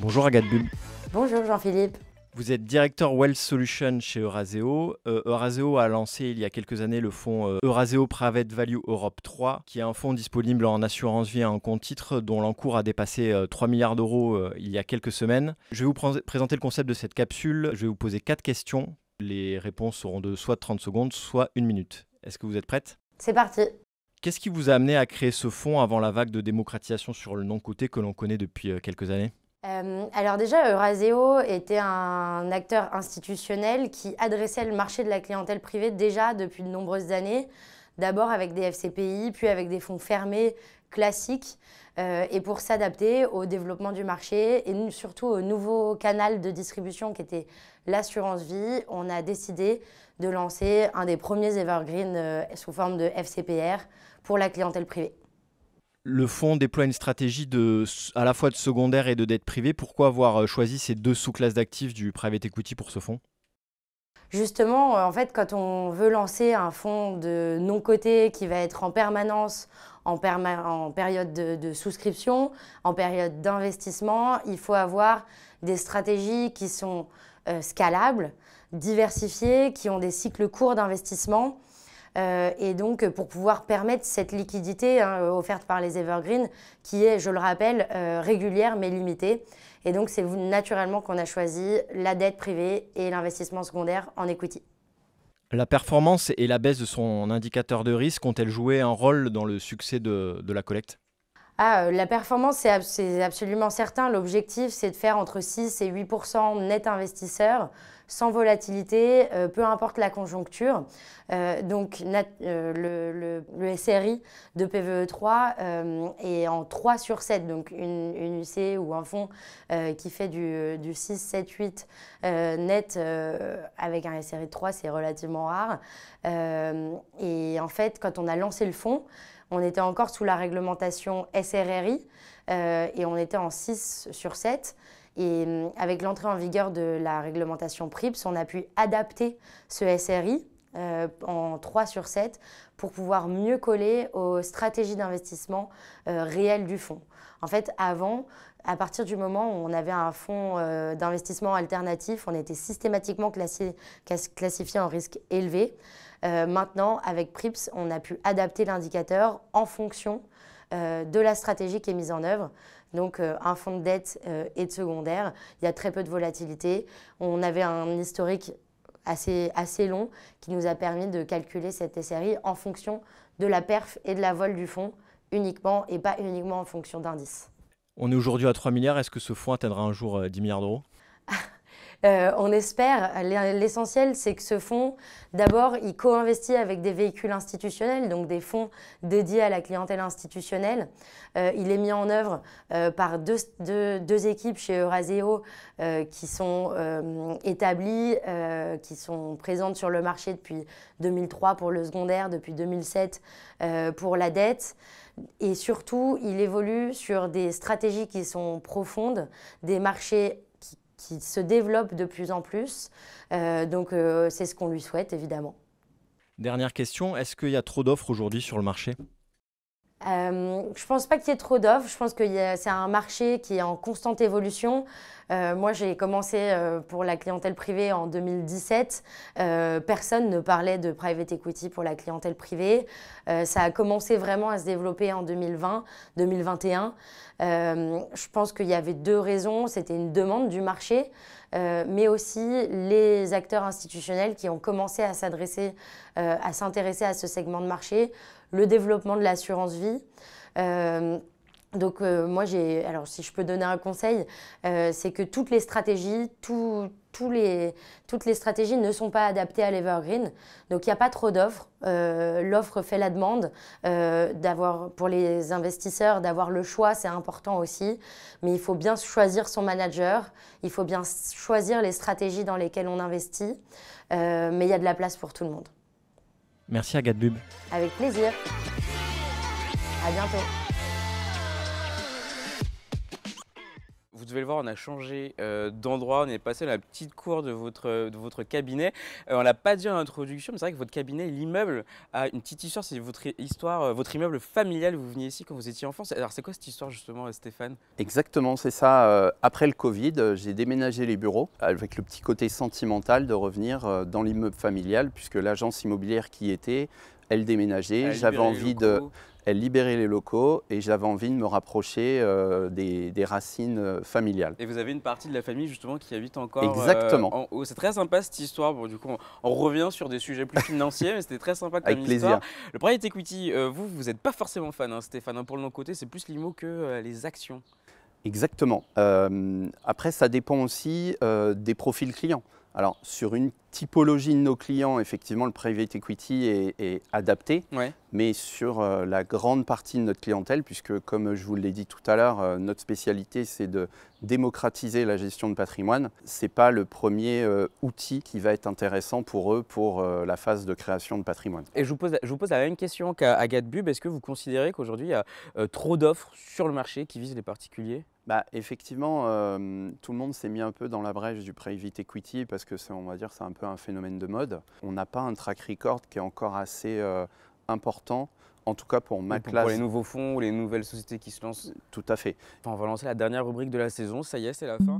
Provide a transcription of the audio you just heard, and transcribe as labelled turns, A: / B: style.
A: Bonjour Agathe Bulb.
B: Bonjour Jean-Philippe.
A: Vous êtes directeur Wealth Solutions chez Eurazeo. Eurazeo a lancé il y a quelques années le fonds Eurazeo Private Value Europe 3, qui est un fonds disponible en assurance vie à un compte titre dont l'encours a dépassé 3 milliards d'euros il y a quelques semaines. Je vais vous présenter le concept de cette capsule. Je vais vous poser 4 questions. Les réponses seront de soit 30 secondes, soit 1 minute. Est-ce que vous êtes prête ?
B: C'est parti.
A: Qu'est-ce qui vous a amené à créer ce fonds avant la vague de démocratisation sur le non-coté que l'on connaît depuis quelques années ?
B: Alors déjà, Eurazeo était un acteur institutionnel qui adressait le marché de la clientèle privée déjà depuis de nombreuses années, d'abord avec des FCPI, puis avec des fonds fermés classiques, et pour s'adapter au développement du marché et surtout au nouveau canal de distribution qui était l'assurance vie, on a décidé de lancer un des premiers evergreen sous forme de FCPR pour la clientèle privée.
A: Le fonds déploie une stratégie à la fois de secondaire et de dette privée. Pourquoi avoir choisi ces deux sous-classes d'actifs du private equity pour ce fonds ?
B: Justement, en fait, quand on veut lancer un fonds de non-coté qui va être en permanence en période de souscription, en période d'investissement, il faut avoir des stratégies qui sont scalables, diversifiées, qui ont des cycles courts d'investissement. Et donc, pour pouvoir permettre cette liquidité offerte par les evergreens, qui est, je le rappelle, régulière mais limitée. Et donc, c'est naturellement qu'on a choisi la dette privée et l'investissement secondaire en equity.
A: La performance et la baisse de son indicateur de risque ont-elles joué un rôle dans le succès de la collecte ?
B: La performance, c'est absolument certain. L'objectif, c'est de faire entre 6 et 8% net investisseurs, sans volatilité, peu importe la conjoncture. Donc, le SRI de PVE3 est en 3 sur 7, donc une UC ou un fonds qui fait du 6, 7, 8 net avec un SRI de 3, c'est relativement rare. Et en fait, quand on a lancé le fonds, on était encore sous la réglementation SRRI et on était en 6 sur 7. Et avec l'entrée en vigueur de la réglementation PRIPS, on a pu adapter ce SRI en 3 sur 7 pour pouvoir mieux coller aux stratégies d'investissement réelles du fonds. En fait, avant, à partir du moment où on avait un fonds d'investissement alternatif, on était systématiquement classifié en risque élevé. Maintenant, avec PRIPS, on a pu adapter l'indicateur en fonction de la stratégie qui est mise en œuvre. Donc, un fonds de dette et de secondaire, il y a très peu de volatilité. On avait un historique assez long qui nous a permis de calculer cette SRI en fonction de la perf et de la vol du fonds uniquement et pas uniquement en fonction d'indices.
A: On est aujourd'hui à 3 milliards. Est-ce que ce fonds atteindra un jour 10 milliards d'euros ?
B: On espère. L'essentiel, c'est que ce fonds, d'abord, il co-investit avec des véhicules institutionnels, donc des fonds dédiés à la clientèle institutionnelle. Il est mis en œuvre par deux équipes chez Eurazeo qui sont établies, qui sont présentes sur le marché depuis 2003 pour le secondaire, depuis 2007 pour la dette. Et surtout, il évolue sur des stratégies qui sont profondes, des marchés qui se développe de plus en plus. Donc, c'est ce qu'on lui souhaite, évidemment.
A: Dernière question, est-ce qu'il y a trop d'offres aujourd'hui sur le marché ?
B: Je ne pense pas qu'il y ait trop d'offres. Je pense que c'est un marché qui est en constante évolution. Moi, j'ai commencé pour la clientèle privée en 2017. Personne ne parlait de private equity pour la clientèle privée. Ça a commencé vraiment à se développer en 2020, 2021. Je pense qu'il y avait 2 raisons. C'était une demande du marché, mais aussi les acteurs institutionnels qui ont commencé à s'intéresser à ce segment de marché, le développement de l'assurance vie. Donc moi, alors si je peux donner un conseil, c'est que toutes les stratégies, toutes les stratégies ne sont pas adaptées à l'evergreen. Donc il n'y a pas trop d'offres. L'offre fait la demande. Pour les investisseurs, d'avoir le choix, c'est important aussi. Mais il faut bien choisir son manager. Il faut bien choisir les stratégies dans lesquelles on investit. Mais il y a de la place pour tout le monde.
A: Merci Agathe Bulb.
B: Avec plaisir. À bientôt.
C: Vous devez le voir, on a changé d'endroit, on est passé dans la petite cour de votre cabinet. On l'a pas dit en introduction, mais c'est vrai que votre cabinet, l'immeuble, a une petite histoire. C'est votre histoire, votre immeuble familial. Vous veniez ici quand vous étiez enfant. Alors c'est quoi cette histoire justement, Stéphane?
D: Exactement, c'est ça. Après le Covid, j'ai déménagé les bureaux avec le petit côté sentimental de revenir dans l'immeuble familial, puisque l'agence immobilière qui y était, elle déménageait. J'avais envie de... Elle libérait les locaux et j'avais envie de me rapprocher des racines familiales.
C: Et vous avez une partie de la famille justement qui habite encore
D: Exactement.
C: En haut. C'est très sympa cette histoire. Bon, du coup, on revient sur des sujets plus financiers, mais c'était très sympa comme
D: Avec plaisir.
C: histoire. Le private equity, vous n'êtes pas forcément fan, hein, Stéphane. Hein, pour le côté, c'est plus l'IMO que les actions.
D: Exactement. Après, ça dépend aussi des profils clients. Alors, sur une typologie de nos clients, effectivement, le private equity est adapté,
C: Ouais.
D: mais sur la grande partie de notre clientèle, puisque comme je vous l'ai dit tout à l'heure, notre spécialité, c'est de démocratiser la gestion de patrimoine. Ce n'est pas le premier outil qui va être intéressant pour eux pour la phase de création de patrimoine.
C: Et je vous pose la même question qu'à Gadbub. Est-ce que vous considérez qu'aujourd'hui, il y a trop d'offres sur le marché qui visent les particuliers?
D: Bah, effectivement, tout le monde s'est mis un peu dans la brèche du private equity parce que on va dire c'est un peu un phénomène de mode. On n'a pas un track record qui est encore assez important, en tout cas pour ma classe.
C: Pour les nouveaux fonds ou les nouvelles sociétés qui se lancent.
D: Tout à fait.
C: Enfin, on va lancer la dernière rubrique de la saison. Ça y est, c'est la fin.